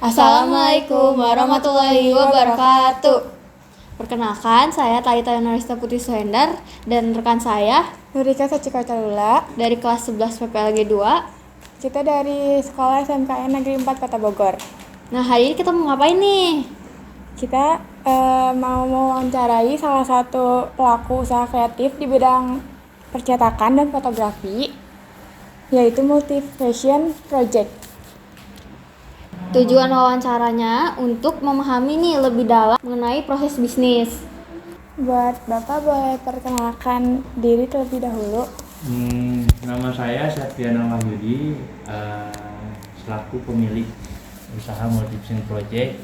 Assalamualaikum warahmatullahi wabarakatuh. Perkenalkan, saya Talita Yunarista Putri Suhendar dan rekan saya Nurika Sacikocalula dari kelas 11 PPLG 2. Kita dari Sekolah SMKN Negeri 4 Kota Bogor. Nah, hari ini kita mau ngapain nih? Kita mau mewawancarai salah satu pelaku usaha kreatif di bidang percetakan dan fotografi, yaitu Multi Fashion Project. Tujuan wawancaranya untuk memahami nih lebih dalam mengenai proses bisnis. Buat Bapak boleh perkenalkan diri terlebih dahulu. Nama saya Septiana Wahyudi, selaku pemilik usaha Multi Fashion Project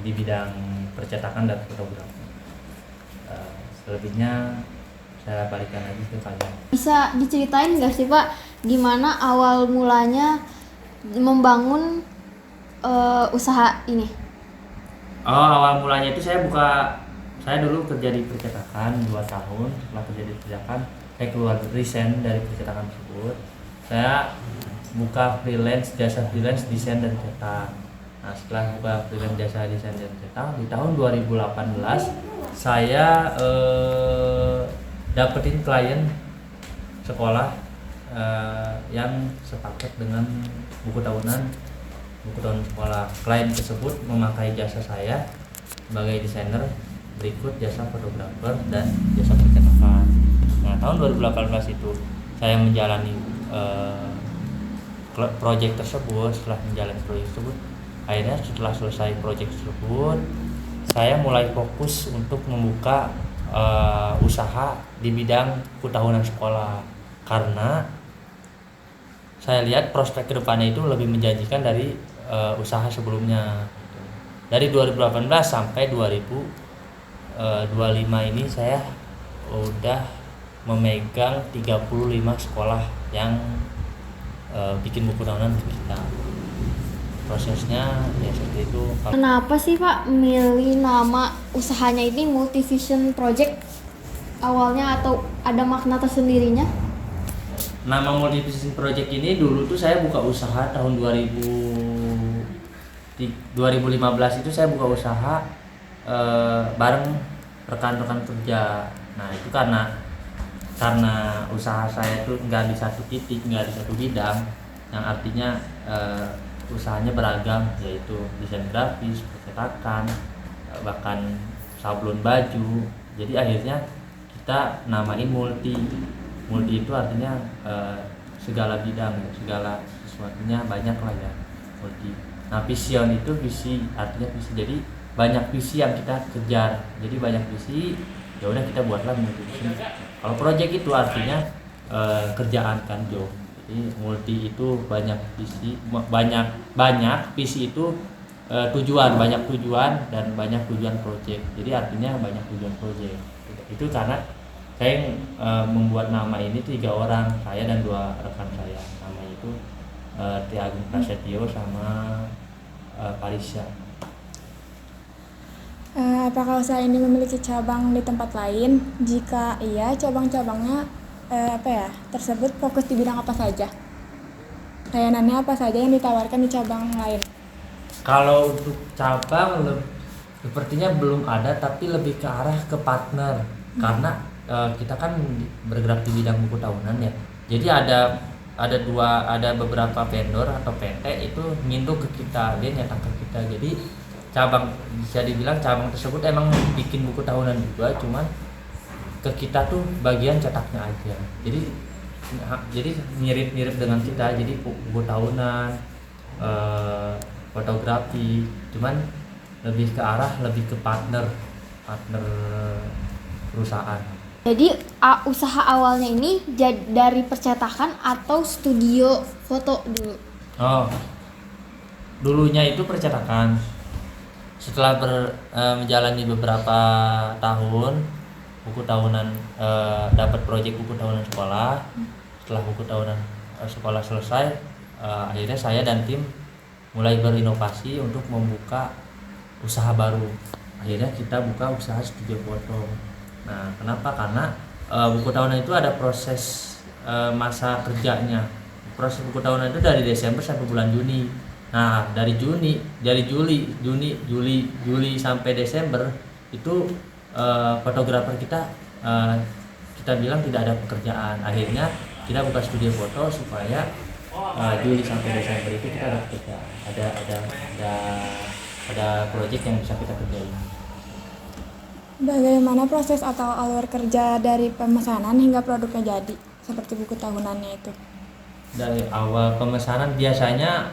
di bidang percetakan dan fotografi. Selebihnya saya balikan lagi ke kalian. Bisa diceritain nggak sih Pak, gimana awal mulanya membangun usaha ini? Awal mulanya itu saya dulu kerja di percetakan 2 tahun. Setelah kerja di percetakan, saya keluar resign dari percetakan tersebut. Saya buka jasa freelance desain dan cetak. Nah, setelah buka freelance jasa desain dan cetak, di tahun 2018 saya dapetin klien sekolah yang sepaket dengan buku tahunan sekolah. Klien tersebut memakai jasa saya sebagai desainer, berikut jasa fotografer dan jasa percetakan. Nah, tahun 2018 itu saya menjalani proyek tersebut. Setelah menjalani proyek tersebut, akhirnya setelah selesai proyek tersebut, saya mulai fokus untuk membuka usaha di bidang buku tahunan sekolah, karena saya lihat prospek kedepannya itu lebih menjanjikan dari usaha sebelumnya. Dari 2018 sampai 2025 ini saya udah memegang 35 sekolah yang bikin buku tahunan untuk kita. Prosesnya ya seperti itu. Kenapa sih Pak milih nama usahanya ini Multi Fashion Project awalnya, atau ada makna tersendirinya? Nama Multi Fashion Project ini dulu tuh saya buka usaha tahun 2015 itu saya buka usaha bareng rekan-rekan kerja. Nah, itu karena usaha saya itu nggak di satu titik, nggak di satu bidang, yang artinya usahanya beragam, yaitu desain grafis, percetakan, bahkan sablon baju. Jadi akhirnya kita namain multi itu artinya segala bidang, segala sesuatunya banyak lah ya, multi. Nah, vision itu visi, artinya visi. Jadi banyak visi yang kita kejar. Jadi banyak visi, ya udah kita buatlah multi visi. Kalau project itu artinya kerjaan kan, job. Jadi multi itu banyak visi, banyak visi itu tujuan, banyak tujuan dan banyak tujuan project. Jadi artinya banyak tujuan project. Itu karena saya membuat nama ini 3 orang, saya dan 2 rekan saya. Namanya itu Tri Agung Prasetyo sama Parisya. Apakah usaha ini memiliki cabang di tempat lain? Jika iya, cabang-cabangnya tersebut fokus di bidang apa saja? Layanannya apa saja yang ditawarkan di cabang lain? Kalau untuk cabang sepertinya belum ada, tapi lebih ke arah ke partner. Karena kita kan bergerak di bidang buku tahunan ya. Jadi ada beberapa vendor atau PT itu nyinduk ke kita, dia nyetak ke kita. Jadi cabang, bisa dibilang cabang tersebut emang bikin buku tahunan juga, cuman ke kita tuh bagian cetaknya aja. Jadi mirip dengan kita. Jadi buku tahunan, fotografi, cuman lebih ke arah lebih ke partner perusahaan. Jadi usaha awalnya ini dari percetakan atau studio foto dulu? Dulunya itu percetakan. Setelah menjalani beberapa tahun buku tahunan, dapat proyek buku tahunan sekolah. Setelah buku tahunan sekolah selesai, akhirnya saya dan tim mulai berinovasi untuk membuka usaha baru. Akhirnya kita buka usaha studio foto. Nah, kenapa? Karena buku tahunan itu ada proses masa kerjanya. Proses buku tahunan itu dari Desember sampai bulan Juni. Nah, dari Juli sampai Desember itu fotografer kita kita bilang tidak ada pekerjaan. Akhirnya kita buka studio foto supaya Juli sampai Desember itu kita ada pekerjaan. Ada proyek yang bisa kita kerjain. Bagaimana proses atau alur kerja dari pemesanan hingga produknya jadi, seperti buku tahunannya itu? Dari awal pemesanan biasanya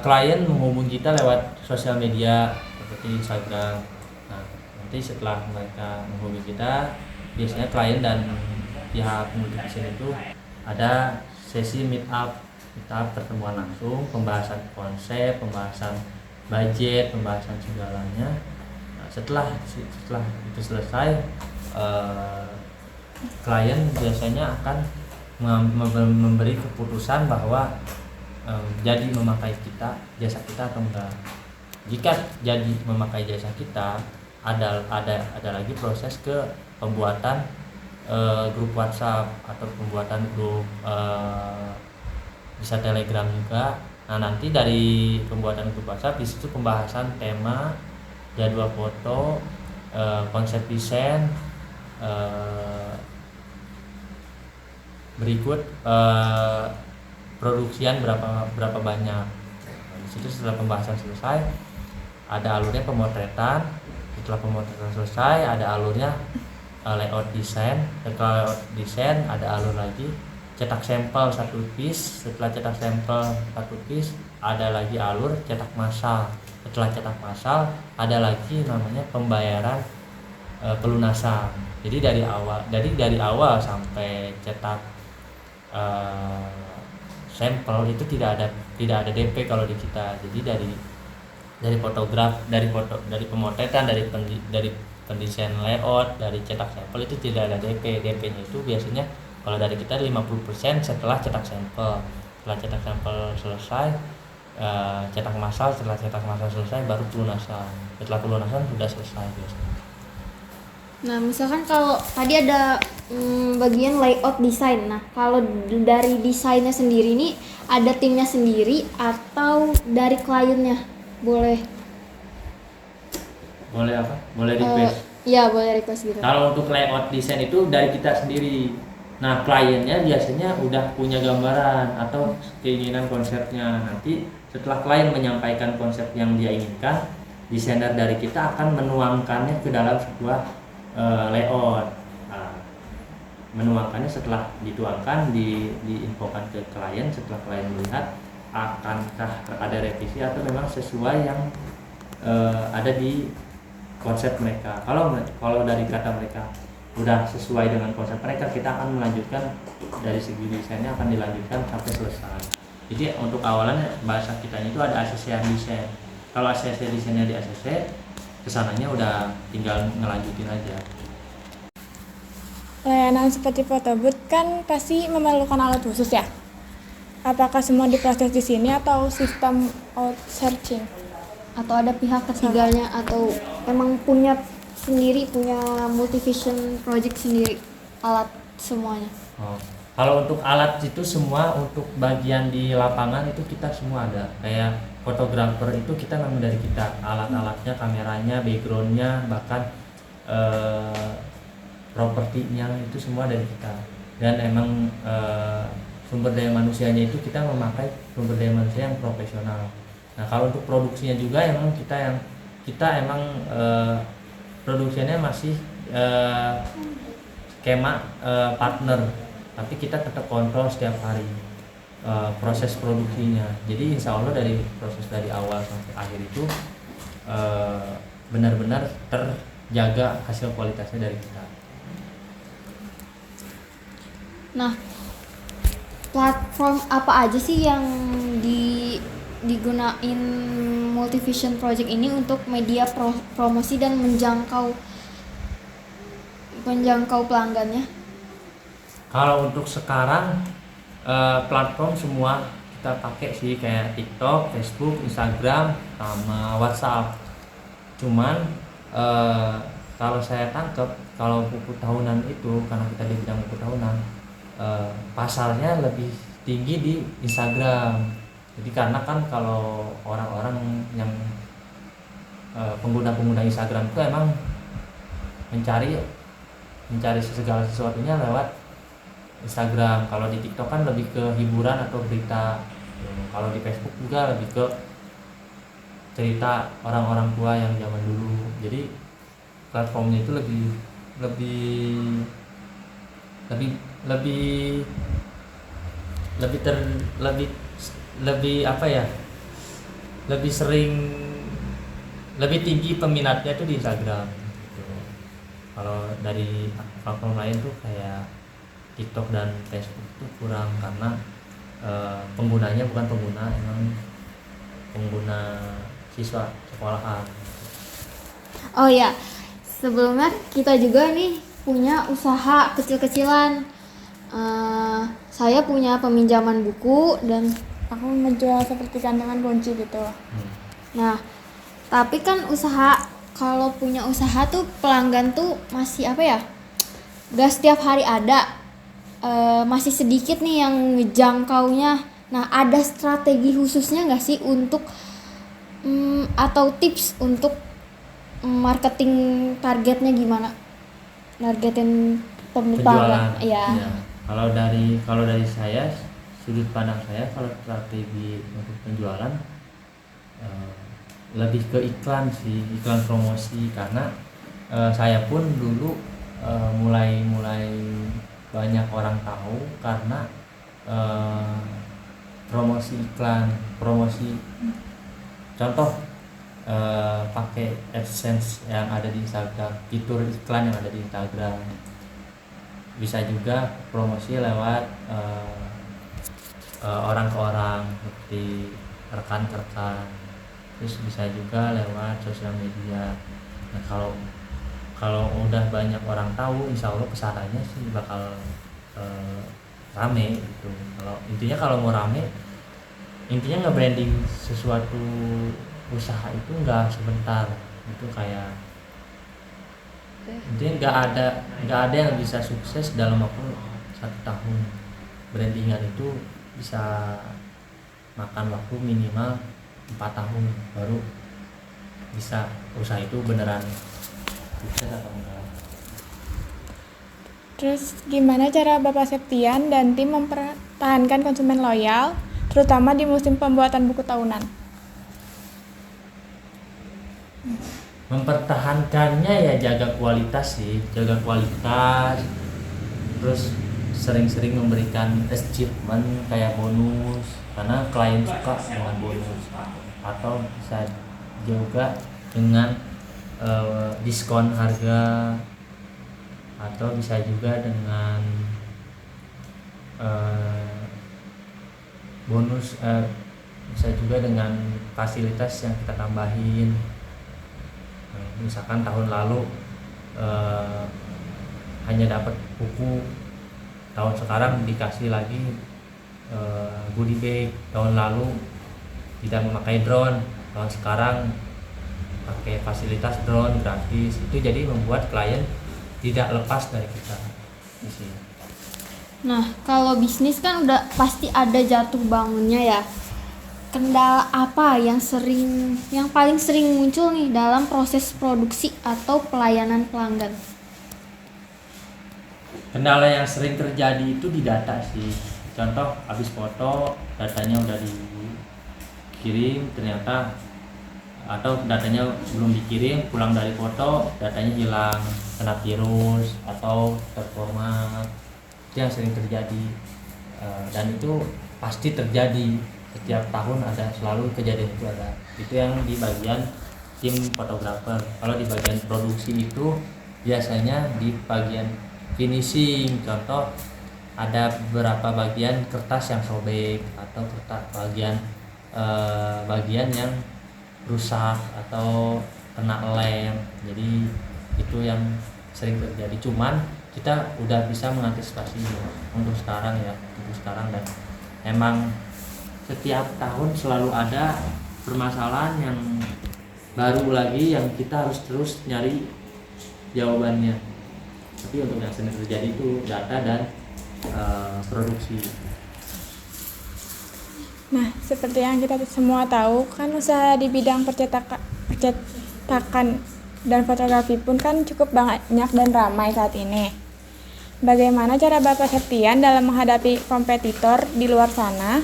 klien menghubungi kita lewat sosial media seperti Instagram. Nah, nanti setelah mereka menghubungi kita, biasanya klien dan pihak multivision itu ada sesi meet up pertemuan langsung, pembahasan konsep, pembahasan budget, pembahasan segalanya. Nah, setelah itu selesai, klien biasanya akan memberi keputusan bahwa jadi memakai jasa kita atau enggak. Jika jadi memakai jasa kita, ada lagi proses ke pembuatan grup WhatsApp atau pembuatan grup bisa Telegram juga. Nah, nanti dari pembuatan grup WhatsApp di situ pembahasan tema, jadwal foto, konsep desain, berikut produksian berapa banyak. Nah, di situ setelah pembahasan selesai ada alurnya pemotretan. Setelah pemotretan selesai ada alurnya layout desain. Setelah layout desain ada alur lagi cetak sampel 1 piece. Setelah cetak sampel 1 piece ada lagi alur cetak massal. Setelah cetak massal ada lagi namanya pembayaran pelunasan. Jadi dari awal sampai cetak sampel itu tidak ada DP kalau di kita. Jadi dari pemotretan, dari pendesain layout, dari cetak sampel itu tidak ada DP. DP-nya itu biasanya kalau dari kita 50% setelah cetak sampel. Setelah cetak sampel selesai, cetak massal. Setelah cetak massal selesai baru pelunasan. Setelah pelunasan sudah selesai biasanya. Nah, misalkan kalau tadi ada bagian layout desain. Nah, kalau dari desainnya sendiri ini ada timnya sendiri atau dari kliennya? Boleh apa? Boleh request. Iya, boleh request gitu. Kalau untuk layout desain itu dari kita sendiri. Nah, kliennya biasanya udah punya gambaran atau keinginan konsepnya. Nanti setelah klien menyampaikan konsep yang dia inginkan, desainer dari kita akan menuangkannya ke dalam sebuah layout. Nah, menuangkannya setelah dituangkan diinfokan ke klien. Setelah klien melihat, akankah ada revisi atau memang sesuai yang ada di konsep mereka. Kalau dari kata mereka udah sesuai dengan konsep mereka, kita akan melanjutkan dari segi desainnya, akan dilanjutkan sampai selesai. Jadi untuk awalan bahasa kita itu ada ACC desain. Kalau ACC desainnya di ACC, kesananya udah tinggal ngelanjutin aja. Layanan seperti photobooth kan pasti memerlukan alat khusus ya. Apakah semua diproses di sini atau sistem outsourcing? Atau ada pihak ketiganya atau emang punya multivision project sendiri alat semuanya? Kalau untuk alat itu semua, untuk bagian di lapangan itu kita semua ada. Kayak fotografer itu kita memang dari kita, alat-alatnya, kameranya, backgroundnya, bahkan propertinya itu semua dari kita. Dan emang sumber daya manusianya itu kita memakai sumber daya manusia yang profesional. Nah, kalau untuk produksinya juga emang kita emang produksinya masih skema partner, tapi kita tetap kontrol setiap hari proses produksinya. Jadi insya Allah dari proses dari awal sampai akhir itu benar-benar terjaga hasil kualitasnya dari kita. Nah, platform apa aja sih yang digunain multivision project ini untuk media promosi dan menjangkau pelanggannya? Kalau untuk sekarang platform semua kita pakai sih, kayak TikTok, Facebook, Instagram, sama WhatsApp. Cuman kalau saya tangkap, kalau buku tahunan itu, karena kita di bidang buku tahunan, pasarnya lebih tinggi di Instagram. Jadi karena kan kalau orang-orang yang pengguna-pengguna Instagram itu emang mencari segala sesuatunya lewat Instagram. Kalau di TikTok kan lebih ke hiburan atau berita. Kalau di Facebook juga lebih ke cerita orang-orang tua yang zaman dulu. Jadi platformnya itu lebih apa ya, lebih sering, lebih tinggi peminatnya itu di Instagram gitu. Kalau dari platform lain tuh kayak TikTok dan Facebook tuh kurang, karena penggunanya bukan pengguna, emang pengguna siswa sekolahan. Oh ya, sebelumnya kita juga nih punya usaha kecil-kecilan. Saya punya peminjaman buku dan Aku ngejual seperti kandangan kunci gitu. nah, tapi kan kalau punya usaha tuh pelanggan tuh masih apa ya? Gak setiap hari ada. Masih sedikit nih yang ngejangkaunya. Nah, ada strategi khususnya nggak sih untuk atau tips untuk marketing targetnya gimana? Targetin pelanggan. Penjualan. Iya. Ya. Kalau dari saya, sudut pandang saya, kalau strategi untuk penjualan lebih ke iklan sih, iklan promosi. Karena saya pun dulu mulai banyak orang tahu karena promosi iklan, contoh pakai AdSense yang ada di Instagram, fitur iklan yang ada di Instagram. Bisa juga promosi lewat orang ke orang, seperti rekan ke rekan. Terus bisa juga lewat sosial media. Nah, kalau udah banyak orang tahu, insya Allah kesananya sih bakal rame gitu. Kalau mau rame, intinya nge-branding sesuatu usaha itu nggak sebentar. Itu kayak intinya nggak ada yang bisa sukses dalam waktu 1 tahun. Brandingan itu bisa makan waktu minimal 4 tahun baru bisa usaha itu beneran sukses atau enggak. Terus gimana cara Bapak Septian dan tim mempertahankan konsumen loyal, terutama di musim pembuatan buku tahunan? Mempertahankannya ya jaga kualitas, terus sering-sering memberikan achievement kayak bonus, karena klien suka dengan bonus, atau bisa juga dengan diskon harga, atau bisa juga dengan bonus, bisa juga dengan fasilitas yang kita tambahin. Misalkan tahun lalu hanya dapat buku, tahun sekarang dikasih lagi goodie bag. Tahun lalu tidak memakai drone, tahun sekarang pakai fasilitas drone gratis. Itu jadi membuat klien tidak lepas dari kita. Nah, kalau bisnis kan udah pasti ada jatuh bangunnya ya. Kendala apa yang paling sering muncul nih dalam proses produksi atau pelayanan pelanggan? Kendala yang sering terjadi itu di data sih. Contoh, habis foto, datanya udah dikirim, ternyata atau datanya belum dikirim, pulang dari foto, datanya hilang, kena virus atau terformat. Itu yang sering terjadi, dan itu pasti terjadi setiap tahun, ada selalu kejadian itu ada. Itu yang di bagian tim fotografer. Kalau di bagian produksi itu biasanya di bagian finishing. Contoh, ada beberapa bagian kertas yang sobek atau bagian yang rusak atau kena lem. Jadi itu yang sering terjadi. Cuman kita udah bisa mengantisipasi untuk sekarang dan emang setiap tahun selalu ada permasalahan yang baru lagi yang kita harus terus nyari jawabannya. Tapi untuk yang sering terjadi itu data dan produksi. Nah, seperti yang kita semua tahu, kan usaha di bidang percetakan dan fotografi pun kan cukup banyak dan ramai saat ini. Bagaimana cara Bapak Septian dalam menghadapi kompetitor di luar sana?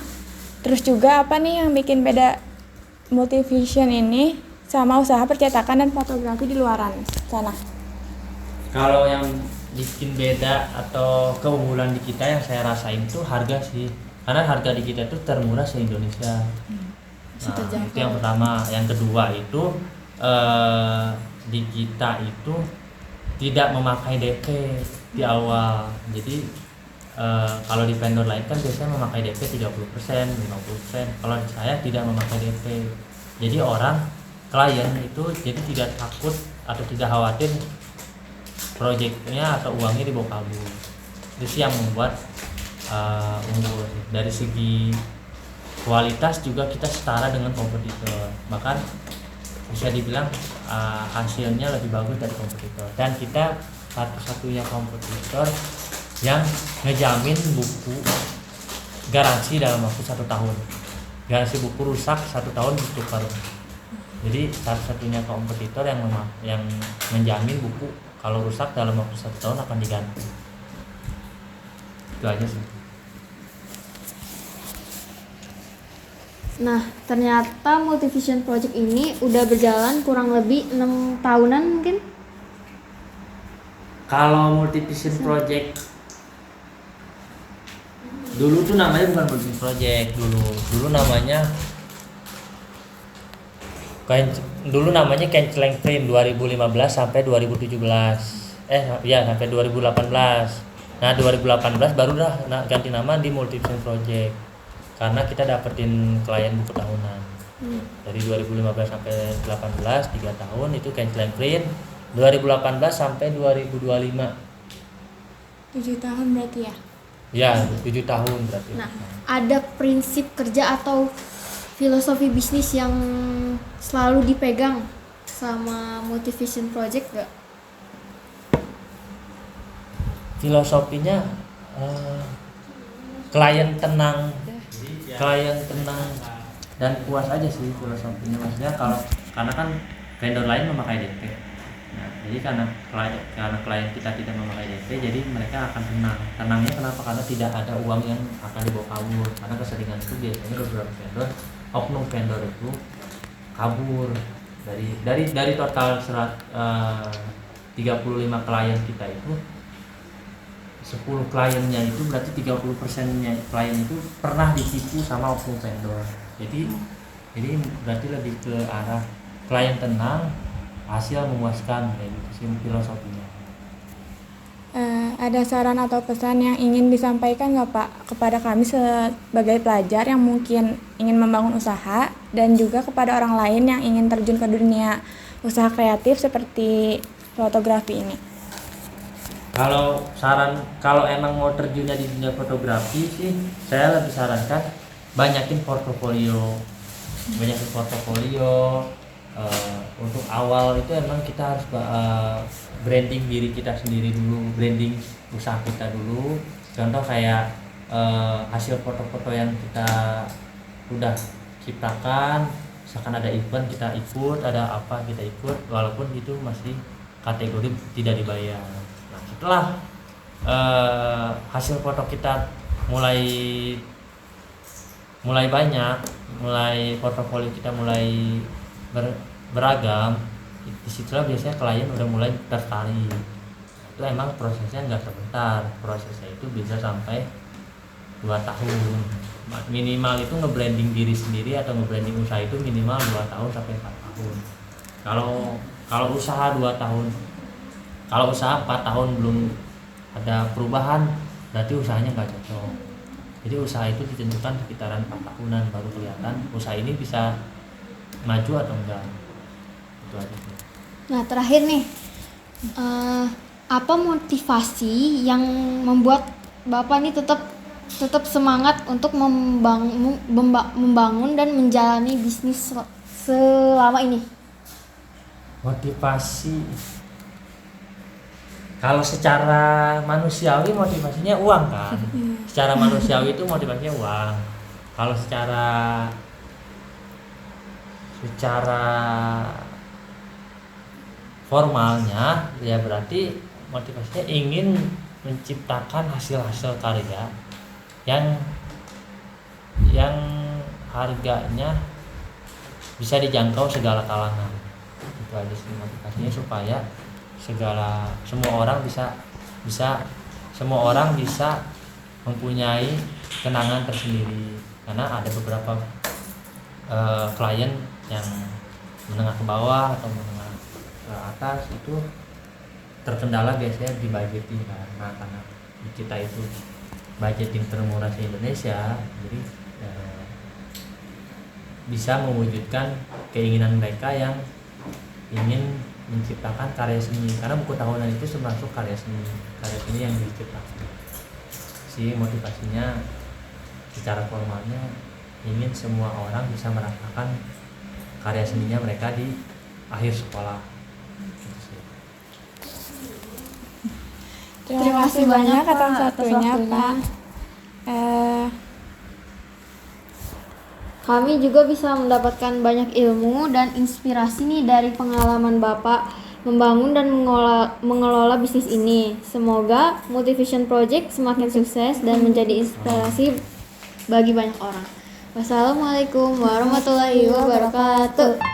Terus juga apa nih yang bikin beda Multivision ini sama usaha percetakan dan fotografi di luaran sana? Kalau yang bikin beda atau keunggulan di kita yang saya rasain tuh harga sih, karena harga di kita tuh termurah se-Indonesia. Nah, itu yang pertama. Yang kedua itu di kita itu tidak memakai DP di awal. Jadi kalau di vendor lain kan biasanya memakai DP 30%, 50%. Kalau saya tidak memakai DP. Jadi klien itu jadi tidak takut atau tidak khawatir proyeknya atau uangnya dibawa kabur. Itu sih yang membuat unggul. Dari segi kualitas juga kita setara dengan kompetitor. Bahkan bisa dibilang hasilnya lebih bagus dari kompetitor. Dan kita satu-satunya kompetitor yang ngejamin buku garansi dalam waktu 1 tahun. Garansi buku rusak 1 tahun ditukar. Jadi satu-satunya kompetitor yang menjamin buku kalau rusak dalam waktu 1 tahun akan diganti. Itu aja sih. Nah, ternyata Multivision Project ini udah berjalan kurang lebih 6 tahunan mungkin. Kalau Multivision Project dulu tuh namanya bukan Multivision Project dulu namanya Kenceleng Print 2015 sampai 2017 sampai 2018. Nah 2018 baru ganti nama di Multivision Project karena kita dapetin klien buku tahunan. Dari 2015 sampai 18 3 tahun itu Kenceleng Print, 2018 sampai 2025 7 tahun berarti ya? Ya, 7 tahun berarti. Nah, ada prinsip kerja atau filosofi bisnis yang selalu dipegang sama Multivision Project gak? Filosofinya klien tenang dan puas aja sih filosofinya. Maksudnya karena kan vendor lain memakai DP. Nah, jadi karena klien kita tidak memakai DP, jadi mereka akan tenang. Tenangnya kenapa? Karena tidak ada uang yang akan dibawa kabur. Karena keseringan itu biasanya beberapa oknum vendor itu kabur dari total 35 klien kita itu 10 kliennya itu berarti 30%-nya klien itu pernah ditipu sama oknum vendor. Jadi berarti lebih ke arah klien tenang, hasil memuaskan, kayak gitu sih filosofinya. Ada saran atau pesan yang ingin disampaikan nggak Pak kepada kami sebagai pelajar yang mungkin ingin membangun usaha dan juga kepada orang lain yang ingin terjun ke dunia usaha kreatif seperti fotografi ini? Kalau emang mau terjunnya di dunia fotografi sih, saya lebih sarankan banyakin portofolio. Untuk awal itu emang kita harus branding diri kita sendiri dulu, branding usaha kita dulu. Contoh kayak hasil foto-foto yang kita udah ciptakan, misalkan ada event kita ikut, ada apa kita ikut, walaupun itu masih kategori tidak dibayar. Nah setelah hasil foto kita mulai banyak, portofolio kita mulai beragam, disitulah biasanya klien udah mulai tertarik. Itu emang prosesnya nggak sebentar, prosesnya itu bisa sampai 2 tahun minimal. Itu nge-branding diri sendiri atau nge-branding usaha itu minimal 2 tahun sampai 4 tahun. Kalau usaha 2 tahun, kalau usaha 4 tahun belum ada perubahan, berarti usahanya nggak cocok. Jadi usaha itu ditentukan sekitaran 4 tahunan baru kelihatan usaha ini bisa maju atau enggak. Itu aja. Nah terakhir nih, apa motivasi yang membuat Bapak nih tetap semangat untuk membangun dan menjalani bisnis selama ini? Motivasi, kalau secara manusiawi motivasinya uang kan. Secara manusiawi itu motivasinya uang. Kalau secara formalnya ya berarti motivasinya ingin menciptakan hasil-hasil karya yang harganya bisa dijangkau segala kalangan. Itu aja sih motivasinya, supaya semua orang bisa mempunyai kenangan tersendiri. Karena ada beberapa klien yang menengah ke bawah atau menengah ke atas itu terkendala biasanya di budgeting kan. Nah, karena kita itu budgeting termurah di Indonesia, jadi bisa mewujudkan keinginan mereka yang ingin menciptakan karya seni, karena buku tahunan itu termasuk karya seni yang diciptakan. Si motivasinya secara formalnya ingin semua orang bisa merasakan karya seninya mereka di akhir sekolah. Terima kasih banyak atas Pak, waktunya, waktunya. Pak. Kami juga bisa mendapatkan banyak ilmu dan inspirasi nih dari pengalaman Bapak membangun dan mengelola bisnis ini. Semoga Motivation Project semakin sukses dan menjadi inspirasi bagi banyak orang. Wassalamualaikum warahmatullahi wabarakatuh.